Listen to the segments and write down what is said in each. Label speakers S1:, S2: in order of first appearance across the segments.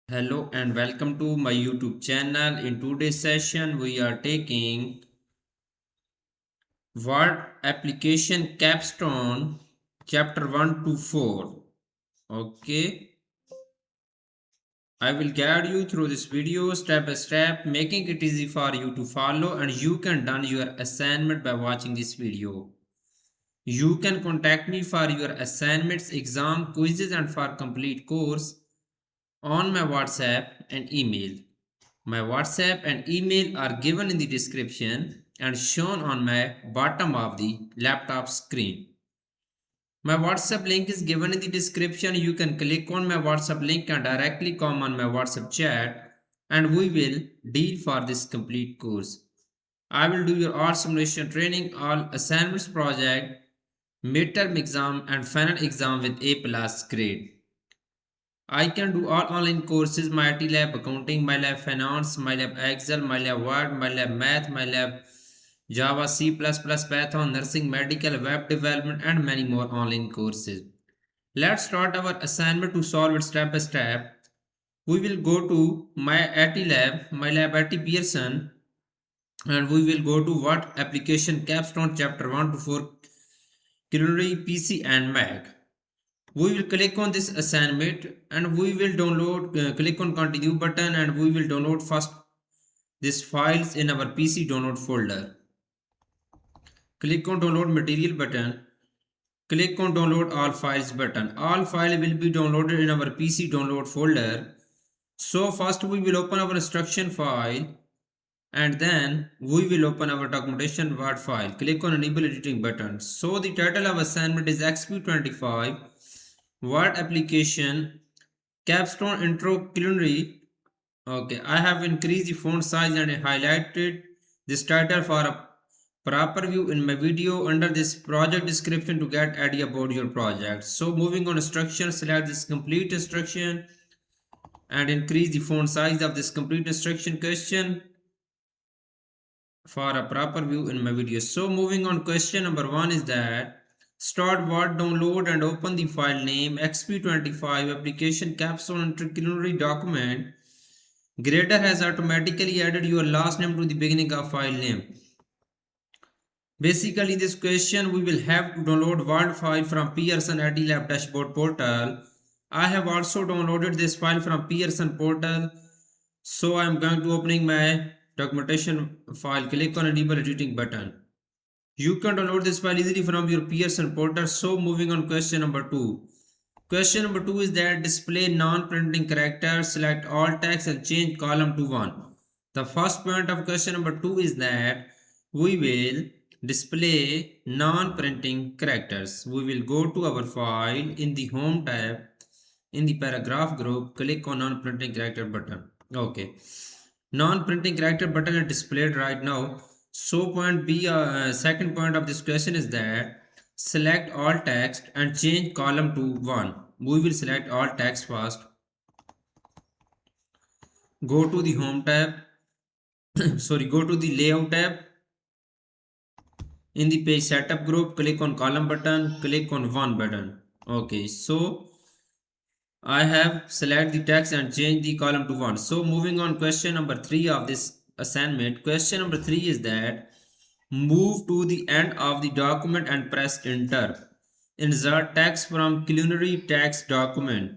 S1: Hello and welcome to my YouTube channel. In today's session, we are taking Word Application Capstone Chapter 1 to 4. Okay, I will guide you through this video step by step, making it easy for you to follow, and you can done your assignment by watching this video. You can contact me for your assignments, exam, quizzes, and for complete course on my WhatsApp and email. My WhatsApp and email are given in the description and shown on my bottom of the laptop screen. My WhatsApp link is given in the description. You can click on my WhatsApp link and directly come on my WhatsApp chat and we will deal for this complete course. I will do your all simulation training, all assignments project, midterm exam and final exam with A plus grade. I can do all online courses, my IT lab accounting, my lab finance, my lab Excel, my lab Word, my lab math, my lab Java, C++, Python, nursing, medical, web development and many more online courses. Let's start our assignment to solve it step by step. We will go to my IT lab, my lab IT Pearson, and we will go to what application capstone chapter 1 to 4 culinary PC and Mac. We will click on this assignment and we will download, click on continue button and we will download first this files in our PC download folder. Click on download material button. Click on download all files button. All file will be downloaded in our PC download folder. So first we will open our instruction file and then we will open our documentation Word file. Click on enable editing button. So the title of assignment is Exp25 Word application Capstone Intro Culinary. Okay, I have increased the font size and highlighted this title for a proper view in my video under this project description to get idea about your project. So moving on instruction, select this complete instruction and increase the font size of this complete instruction question for a proper view in my video. So moving on, question number 1 is that start Word, download and open the file name XP25 application capstone culinary document. Grader has automatically added your last name to the beginning of file name. Basically, in this question, we will have to download Word file from Pearson IT Lab dashboard portal. I have also downloaded this file from Pearson portal. So I am going to opening my documentation file. Click on enable editing button. You can download this file easily from your Pearson portal. So moving on question number 2. Question number 2 is that display non-printing characters, select all text and change column to 1. The first point of question number 2 is that we will display non-printing characters. We will go to our file in the home tab, in the paragraph group, click on non-printing character button. Okay, non-printing character button is displayed right now. So point B, second point of this question is that select all text and change column to 1. We will select all text first. Go to the home tab. Go to the layout tab. In the page setup group, click on column button, click on 1 button. Okay, so I have select the text and change the column to 1. So moving on, question number 3 of this assignment. Question number 3 is that move to the end of the document and press enter. Insert text from culinary text document.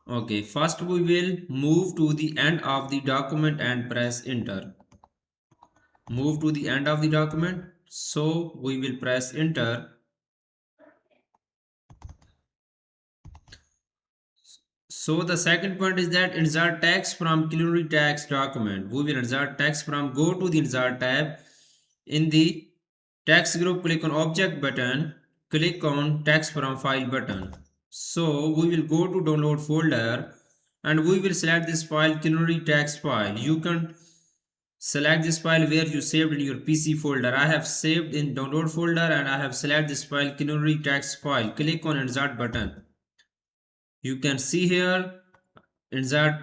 S1: Okay, first we will move to the end of the document and press enter. Move to the end of the document. So we will press enter. So the second point is that insert text from culinary text document. We will insert text from, go to the insert tab. In the text group, click on object button, click on text from file button. So we will go to download folder and we will select this file culinary text file. You can select this file where you saved in your PC folder. I have saved in download folder and I have select this file culinary text file. Click on insert button. You can see here insert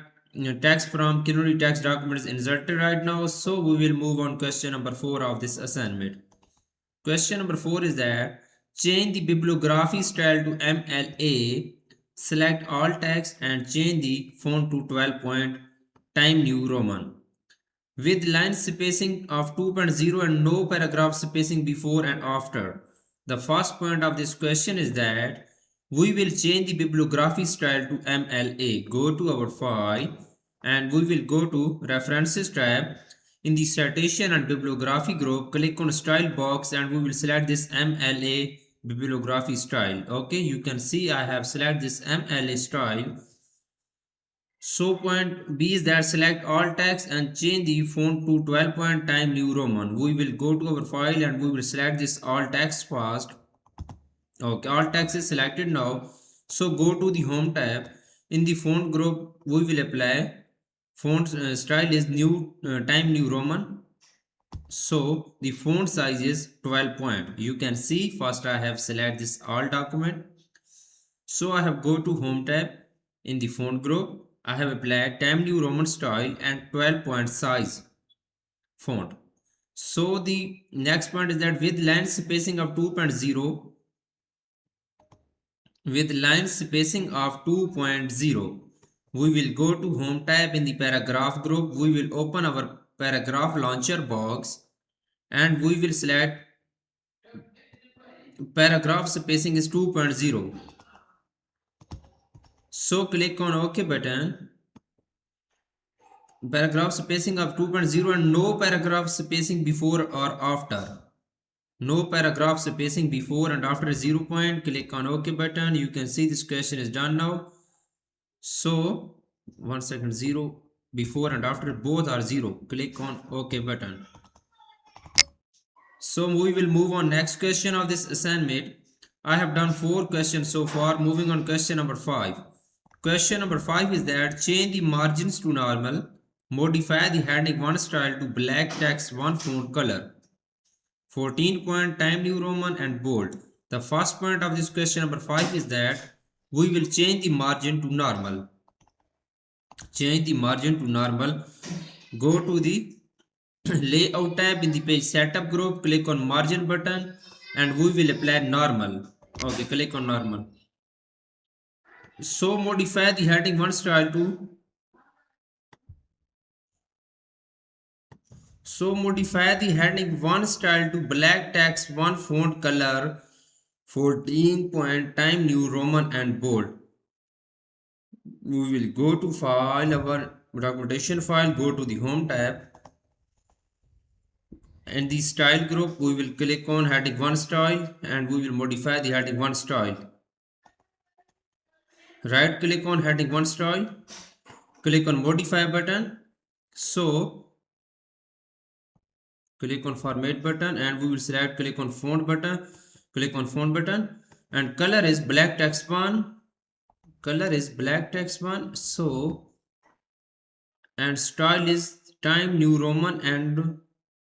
S1: text from culinary text document is inserted right now. So we will move on question number 4 of this assignment. Question number 4 is that change the bibliography style to MLA select all text and change the font to 12 point Time New Roman with line spacing of 2.0 and no paragraph spacing before and after. The first point of this question is that we will change the bibliography style to MLA. Go to our file and we will go to References tab. In the Citation and Bibliography group, click on Style box and we will select this MLA bibliography style. Okay, you can see I have selected this MLA style. So point B is that select all text and change the font to 12 point Time New Roman. We will go to our file and we will select this all text first. Okay, all text is selected now. So go to the home tab. In the font group, we will apply font style is new Time New Roman. So the font size is 12 point. You can see first I have select this all document. So I have go to home tab. In the font group, I have applied Time New Roman style and 12 point size font. So the next point is that with line spacing of 2.0, with line spacing of 2.0, we will go to home tab. In the paragraph group, we will open our paragraph launcher box and we will select paragraph spacing is 2.0. So click on OK button. Paragraph spacing of 2.0 and no paragraph spacing before or after. No paragraph spacing before and after 0 point. Click on OK button. You can see this question is done now. So 1 second, 0 before and after both are 0. Click on OK button. So we will move on next question of this assignment. I have done 4 questions so far. Moving on question number 5. Question number 5 is that change the margins to normal. Modify the heading 1 style to black text 1 font color. 14 point Time New Roman and bold. The first point of this question number 5 is that we will change the margin to normal. Change the margin to normal. Go to the layout tab in the page setup group, click on margin button and we will apply normal. Okay, click on normal. So modify the heading 1 style to black text 1 font color 14 point Time New Roman and bold. We will go to file, our documentation file, go to the home tab and the style group we will click on heading 1 style and we will modify the heading 1 style. Right click on heading 1 style, click on modify button. So click on format button and we will select click on font button, click on font button and color is black text 1, so and style is Time New Roman and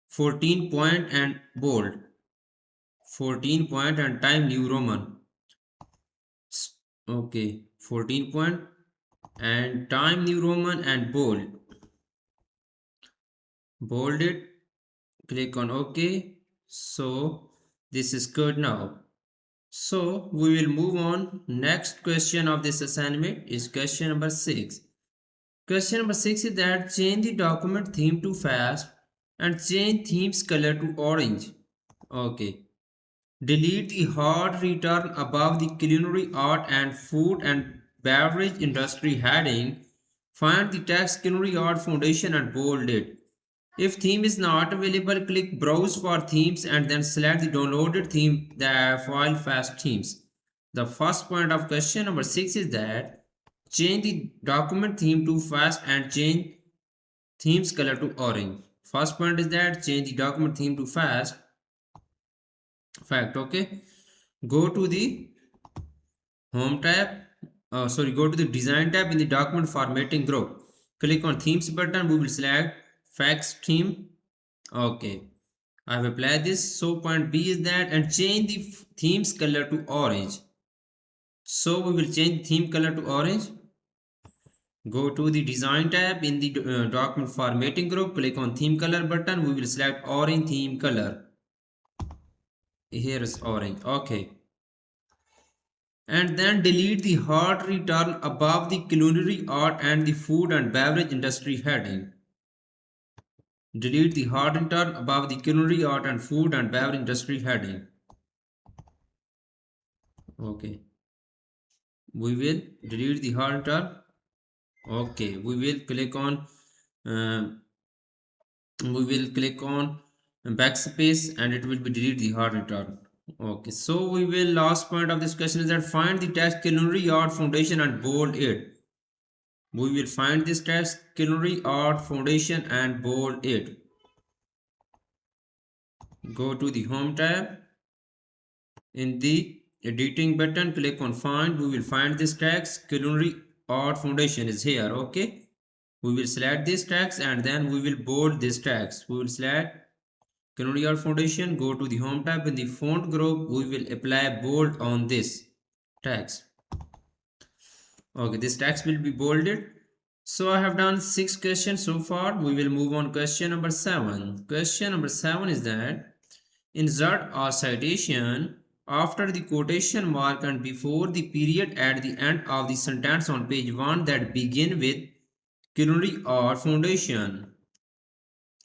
S1: 14 point and bold, 14 point and Time New Roman. Okay, 14 point and Time New Roman and bold it. Click on OK. So this is good now. So we will move on. Next question of this assignment is question number 6. Question number 6 is that change the document theme to fast and change theme's color to orange. Okay. Delete the hard return above the culinary art and food and beverage industry heading. Find the text culinary art foundation and bold it. If theme is not available, click browse for themes and then select the downloaded theme, the file fast themes. The first point of question number 6 is that change the document theme to fast and change theme's color to orange. First point is that change the document theme to fast. Fact, okay. Go to the home tab. Go to the design tab in the document formatting group. Click on themes button. We will select fax theme. Okay, I have applied this. So point B is that and change the theme's color to orange. So we will change theme color to orange. Go to the design tab in the document formatting group. Click on theme color button. We will select orange theme color. Here is orange. Okay. and then delete the hard return above the culinary art and the food and beverage industry heading. Delete the hard return above the culinary art and food and beverage industry heading. Okay, we will delete the hard return. Okay, uh, we will click on backspace and it will be delete the hard return. Okay, so we will last point of this question is that find the text culinary art foundation and bold it. We will find this text culinary art foundation and bold it. Go to the home tab. In the editing button, click on find. We will find this text culinary art foundation is here. Okay, we will select this text and then we will bold this text. We will select culinary art foundation. Go to the home tab. In the font group, we will apply bold on this text. Okay, this text will be bolded. So I have done 6 questions so far. We will move on question number 7. Question number 7 is that insert a citation after the quotation mark and before the period at the end of the sentence on page 1 that begin with culinary art foundation.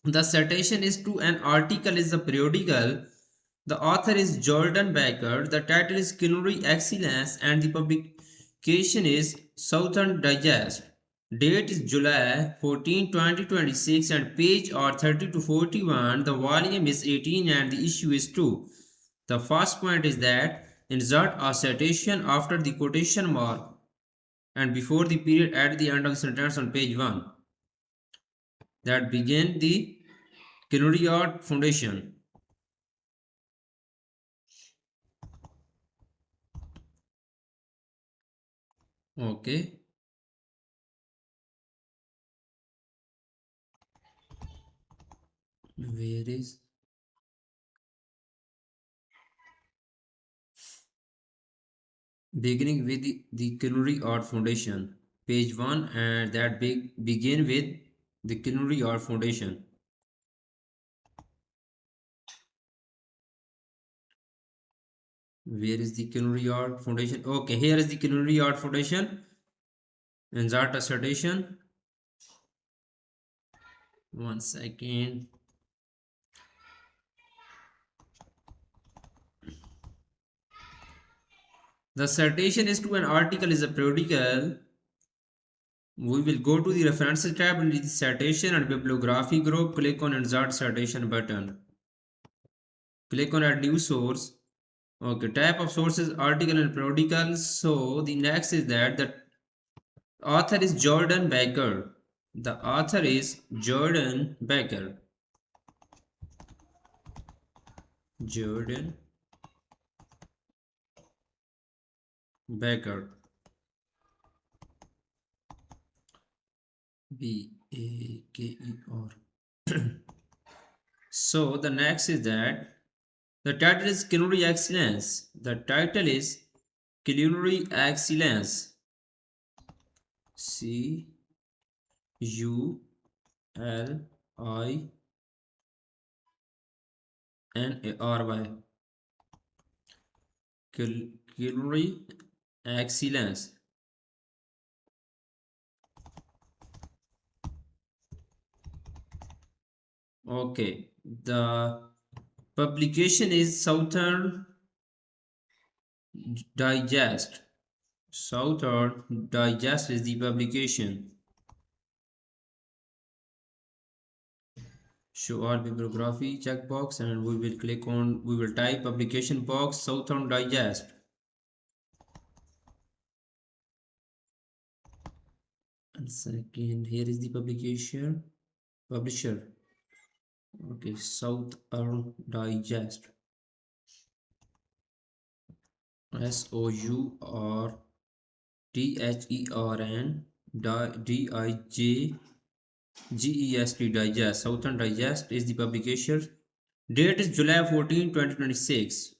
S1: The citation is to an article is a periodical. The author is Jordan Baker. The title is Culinary Excellence and the publication is Southern Digest. Date is July 14, 2026 and page are 30 to 41. The volume is 18 and the issue is 2. The first point is that insert a citation after the quotation mark and before the period at the end of the sentence on page 1 that begin the Culinary Art Foundation. Okay. Where is beginning with the Culinary Art Foundation? Page 1 and that begin with the Culinary Art Foundation. Where is the Culinary Art Foundation? Okay, here is the Culinary Art Foundation. Insert a citation. 1 second. The citation is to an article is a periodical. We will go to the references tab in the citation and bibliography group. Click on insert citation button. Click on add new source. Okay, type of sources article and periodical. So the next is that the author is Jordan Baker. The author is Jordan Baker. Jordan Baker. Baker. So the next is that the title is Culinary Excellence. The title is Culinary Excellence. Culinary. Culinary Excellence. Okay, the publication is Southern Digest. Southern Digest is the publication. Show all bibliography checkbox and we will type publication box Southern Digest. And second, here is the publisher. Okay, Southern Digest. SOURTHERN DIGEST Digest. Southern Digest is the publisher. Date is July 14, 2026.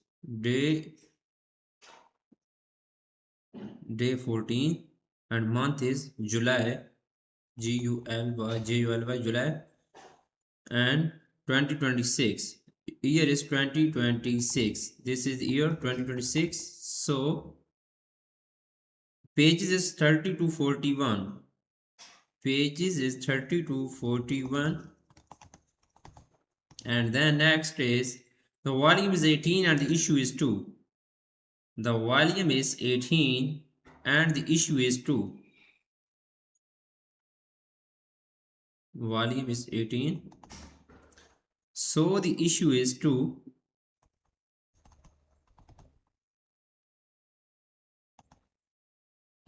S1: Day 14 and month is July. July July and 2026. Year is 2026. This is the year 2026. So Pages is 30 to 41. Pages is 30 to 41. And then next is the volume is 18 and the issue is 2. The volume is 18 and the issue is 2. Volume is 18. So the issue is 2.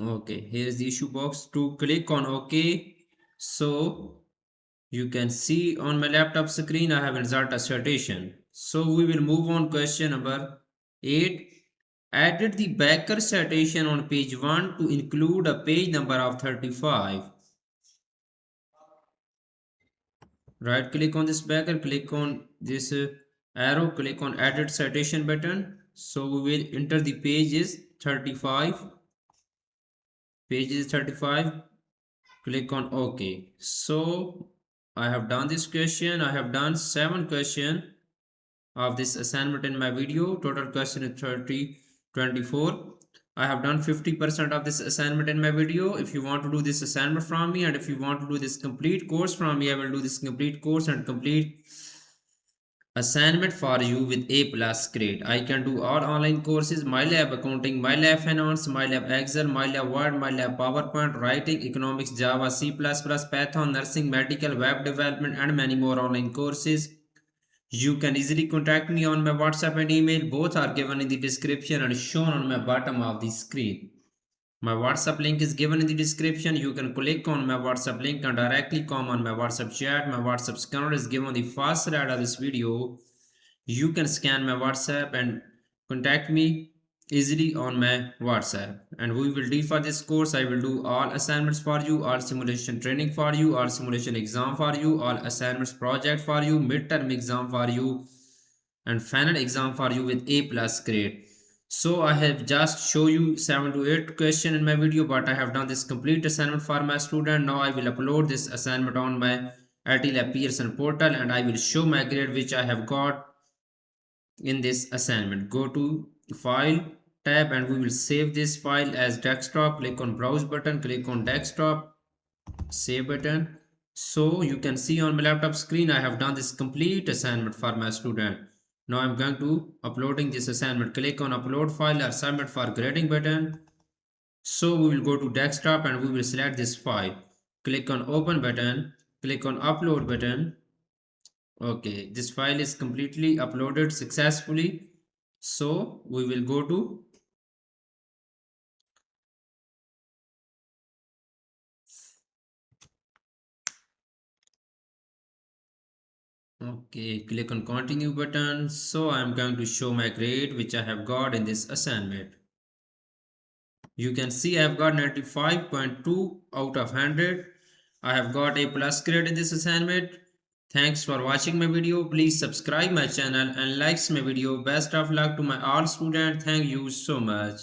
S1: Okay, here's the issue box. To click on OK. So you can see on my laptop screen I have insert a citation. So we will move on question number 8. Added the backer citation on page 1 to include a page number of 35. Right click on this backer, click on this arrow, click on added citation button. So we will enter the page is 35. Page is 35. Click on OK. So I have done this question. I have done 7 questions of this assignment in my video. Total question is 24. I have done 50% of this assignment in my video. If you want to do this assignment from me and if you want to do this complete course from me, I will do this complete course and complete assignment for you with A plus grade. I can do all online courses, MyLab accounting, MyLab finance, MyLab Excel, MyLab Word, MyLab PowerPoint, writing, economics, Java, C++, Python, nursing, medical, web development and many more online courses. You can easily contact me on my WhatsApp and email. Both are given in the description and shown on my bottom of the screen. My WhatsApp link is given in the description. You can click on my WhatsApp link and directly come on my WhatsApp chat. My WhatsApp scanner is given on the first slide of this video. You can scan my WhatsApp and contact me easily on my WhatsApp. And we will do for this course. I will do all assignments for you, all simulation training for you, all simulation exam for you, all assignments project for you, midterm exam for you, and final exam for you with A plus grade. So I have just show you 7 to 8 question in my video, but I have done this complete assignment for my student. Now I will upload this assignment on my RTLab Pearson portal and I will show my grade which I have got in this assignment. Go to file tab and we will save this file as desktop. Click on browse button, click on desktop, save button. So you can see on my laptop screen I have done this complete assignment for my student. Now I'm going to uploading this assignment. Click on upload file or submit for grading button. So we will go to desktop and we will select this file. Click on open button, click on upload button. Okay, this file is completely uploaded successfully. So we will go to click on continue button. So I am going to show my grade which I have got in this assignment. You can see I have got 95.2 out of 100. I have got a plus grade in this assignment. Thanks for watching my video. Please subscribe my channel and likes my video. Best of luck to my all students. Thank you so much.